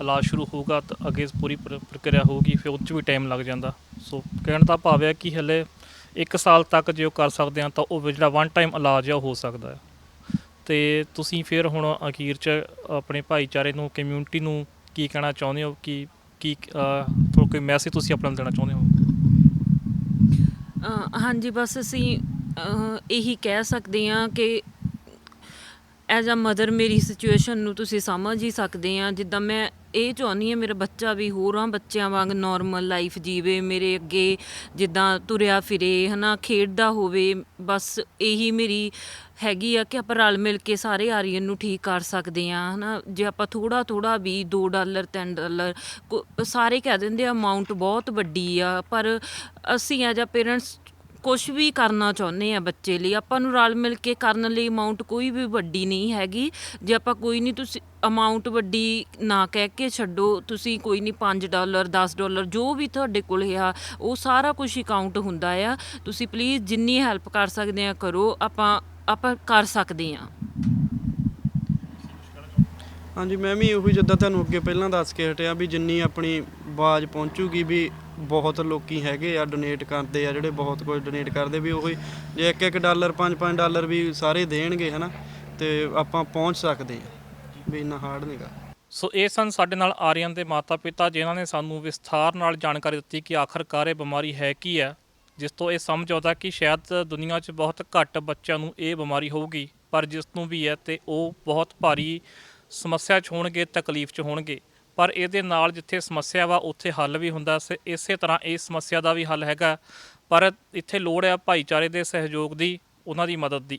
ਇਲਾਜ ਸ਼ੁਰੂ ਹੋਊਗਾ ਤਾਂ ਅੱਗੇ ਪੂਰੀ ਪ੍ਰਕਿਰਿਆ ਹੋਊਗੀ, ਫਿਰ ਉਹ 'ਚ ਵੀ ਟਾਈਮ ਲੱਗ ਜਾਂਦਾ। ਸੋ ਕਹਿਣ ਦਾ ਭਾਵ ਹੈ ਕਿ ਹਲੇ 1 ਸਾਲ ਤੱਕ ਜੇ ਉਹ ਕਰ ਸਕਦੇ ਹਾਂ ਤਾਂ ਉਹ ਜਿਹੜਾ 1 ਟਾਈਮ ਇਲਾਜ ਆ ਉਹ ਹੋ ਸਕਦਾ ਹੈ। ਅਤੇ ਤੁਸੀਂ ਫਿਰ ਹੁਣ ਅਖੀਰ 'ਚ ਆਪਣੇ ਭਾਈਚਾਰੇ ਨੂੰ, ਕਮਿਊਨਿਟੀ ਨੂੰ ਕੀ ਕਹਿਣਾ ਚਾਹੁੰਦੇ ਹੋ, ਕੀ ਕੋਈ ਮੈਸੇਜ ਤੁਸੀਂ ਆਪਣਾ ਦੇਣਾ ਚਾਹੁੰਦੇ ਹੋ? ਹਾਂਜੀ, ਬਸ ਅਸੀਂ ਇਹੀ ਕਹਿ ਸਕਦੇ ਹਾਂ ਕਿ ਐਜ਼ ਅ ਮਦਰ ਮੇਰੀ ਸਿਚੁਏਸ਼ਨ ਨੂੰ ਤੁਸੀਂ ਸਮਝ ਹੀ ਸਕਦੇ ਹਾਂ। ਜਿੱਦਾਂ ਮੈਂ ਇਹ ਚਾਹੁੰਦੀ ਹਾਂ ਮੇਰਾ ਬੱਚਾ ਵੀ ਹੋਰਾਂ ਬੱਚਿਆਂ ਵਾਂਗ ਨੋਰਮਲ ਲਾਈਫ ਜੀਵੇ, ਮੇਰੇ ਅੱਗੇ ਜਿੱਦਾਂ ਤੁਰਿਆ ਫਿਰੇ ਹੈ ਨਾ, ਖੇਡਦਾ ਹੋਵੇ। ਬਸ ਇਹੀ ਮੇਰੀ ਹੈਗੀ ਆ ਕਿ ਆਪਾਂ ਰਲ ਮਿਲ ਕੇ ਸਾਰੇ ਆਰੀਅਨ ਨੂੰ ਠੀਕ ਕਰ ਸਕਦੇ ਹਾਂ ਹੈ ਨਾ। ਜੇ ਆਪਾਂ ਥੋੜ੍ਹਾ ਥੋੜ੍ਹਾ ਵੀ $2 $3 ਸਾਰੇ ਕਹਿ ਦਿੰਦੇ ਆ ਅਮਾਊਂਟ ਬਹੁਤ ਵੱਡੀ ਆ, ਪਰ ਅਸੀਂ ਐਜ ਆ ਪੇਰੈਂਟਸ ਕੁਛ ਵੀ ਕਰਨਾ ਚਾਹੁੰਦੇ ਆ ਬੱਚੇ ਲਈ, ਆਪਾਂ ਨੂੰ ਰਲ ਮਿਲ ਕੇ ਕਰਨ ਲਈ ਅਮਾਊਂਟ ਕੋਈ ਵੀ ਵੱਡੀ ਨਹੀਂ ਹੈਗੀ। ਜੇ ਆਪਾਂ ਕੋਈ ਨਹੀਂ, ਤੁਸੀਂ ਅਮਾਊਂਟ ਵੱਡੀ ਨਾ ਕਹਿ ਕੇ ਛੱਡੋ, ਤੁਸੀਂ ਕੋਈ ਨਹੀਂ $5 $10 ਜੋ ਵੀ ਤੁਹਾਡੇ ਕੋਲ ਆ ਉਹ ਸਾਰਾ ਕੁਝ ਹੀ ਕਾਊਂਟ ਹੁੰਦਾ ਆ। ਤੁਸੀਂ ਪਲੀਜ਼ ਜਿੰਨੀ ਹੈਲਪ ਕਰ ਸਕਦੇ ਆ ਕਰੋ, ਆਪਾਂ ਕਰ ਸਕਦੇ ਹਾਂ। ਹਾਂਜੀ, ਮੈਂ ਵੀ ਉਹੀ ਜਿੱਦਾਂ ਤੁਹਾਨੂੰ ਅੱਗੇ ਪਹਿਲਾਂ ਦੱਸ ਕੇ ਹਟਿਆ ਵੀ ਜਿੰਨੀ ਆਪਣੀ ਆਵਾਜ਼ ਪਹੁੰਚੂਗੀ ਵੀ ਬਹੁਤ ਲੋਕੀ ਹੈਗੇ ਆ ਡੋਨੇਟ ਕਰਦੇ ਆ, ਜਿਹੜੇ ਬਹੁਤ ਕੁਝ ਡੋਨੇਟ ਕਰਦੇ ਵੀ ਉਹੀ ਜੇ $1 $5 ਵੀ ਸਾਰੇ ਦੇਣਗੇ ਹੈ ਨਾ, ਤੇ ਆਪਾਂ ਪਹੁੰਚ ਸਕਦੇ ਆ ਵੀ ਇੰਨਾ ਹਾਰਡ ਨਹੀਂਗਾ। ਸੋ ਇਹ ਸਨ ਸਾਡੇ ਨਾਲ ਆਰੀਅਨ ਦੇ ਮਾਤਾ ਪਿਤਾ, ਜਿਨ੍ਹਾਂ ਨੇ ਸਾਨੂੰ ਵਿਸਥਾਰ ਨਾਲ ਜਾਣਕਾਰੀ ਦਿੱਤੀ ਕਿ ਆਖਰਕਾਰ ਇਹ ਬਿਮਾਰੀ ਹੈ ਕੀ ਹੈ, ਜਿਸ ਤੋਂ ਇਹ ਸਮਝ ਆਉਂਦਾ ਕਿ ਸ਼ਾਇਦ ਦੁਨੀਆ 'ਚ ਬਹੁਤ ਘੱਟ ਬੱਚਿਆਂ ਨੂੰ ਇਹ ਬਿਮਾਰੀ ਹੋਊਗੀ, ਪਰ ਜਿਸ ਨੂੰ ਵੀ ਹੈ ਤੇ ਉਹ ਬਹੁਤ ਭਾਰੀ ਸਮੱਸਿਆ 'ਚ ਹੋਣਗੇ, ਤਕਲੀਫ 'ਚ ਹੋਣਗੇ। ਪਰ ਇਹਦੇ ਨਾਲ ਜਿੱਥੇ ਸਮੱਸਿਆ ਵਾ ਉੱਥੇ ਹੱਲ ਵੀ ਹੁੰਦਾ। ਇਸੇ ਤਰ੍ਹਾਂ ਇਸ ਸਮੱਸਿਆ ਦਾ ਵੀ ਹੱਲ ਹੈਗਾ, ਪਰ ਇੱਥੇ ਲੋੜ ਆ ਭਾਈਚਾਰੇ ਦੇ ਸਹਿਯੋਗ ਦੀ, ਉਹਨਾਂ ਦੀ ਮਦਦ ਦੀ।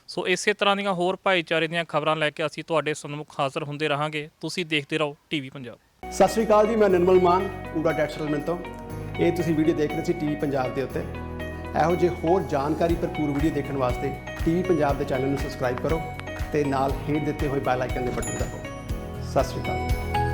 ਸੋ ਇਸੇ ਤਰ੍ਹਾਂ ਦੀਆਂ ਹੋਰ ਭਾਈਚਾਰੇ ਦੀਆਂ ਖਬਰਾਂ ਲੈ ਕੇ ਅਸੀਂ ਤੁਹਾਡੇ ਸਨਮੁਖ ਹਾਜ਼ਰ ਹੁੰਦੇ ਰਹਾਂਗੇ। ਤੁਸੀਂ ਦੇਖਦੇ ਰਹੋ ਟੀਵੀ ਪੰਜਾਬ। ਸਤਿ ਸ਼੍ਰੀ ਅਕਾਲ ਜੀ, ਮੈਂ ਨਿਰਮਲ ਮਾਨ ਊੜਾ ਟੈਕਸ ਸੈਟਲਮੈਂਟ ਤੋਂ। ਇਹ ਤੁਸੀਂ ਵੀਡੀਓ ਦੇਖ ਰਹੇ ਸੀ ਟੀਵੀ ਪੰਜਾਬ ਦੇ ਉੱਤੇ। ਇਹੋ ਜਿਹੇ ਹੋਰ ਜਾਣਕਾਰੀ ਭਰਪੂਰ ਵੀਡੀਓ ਦੇਖਣ ਵਾਸਤੇ ਟੀਵੀ ਪੰਜਾਬ ਦੇ ਚੈਨਲ ਨੂੰ ਸਬਸਕ੍ਰਾਈਬ ਕਰੋ ਤੇ ਨਾਲ ਹੇਠ ਦਿੱਤੇ ਹੋਏ ਬੈਲ ਆਈਕਨ ਦੇ ਬਟਨ ਦਬਾਓ। ਸਤਿ ਸ਼੍ਰੀ ਅਕਾਲ।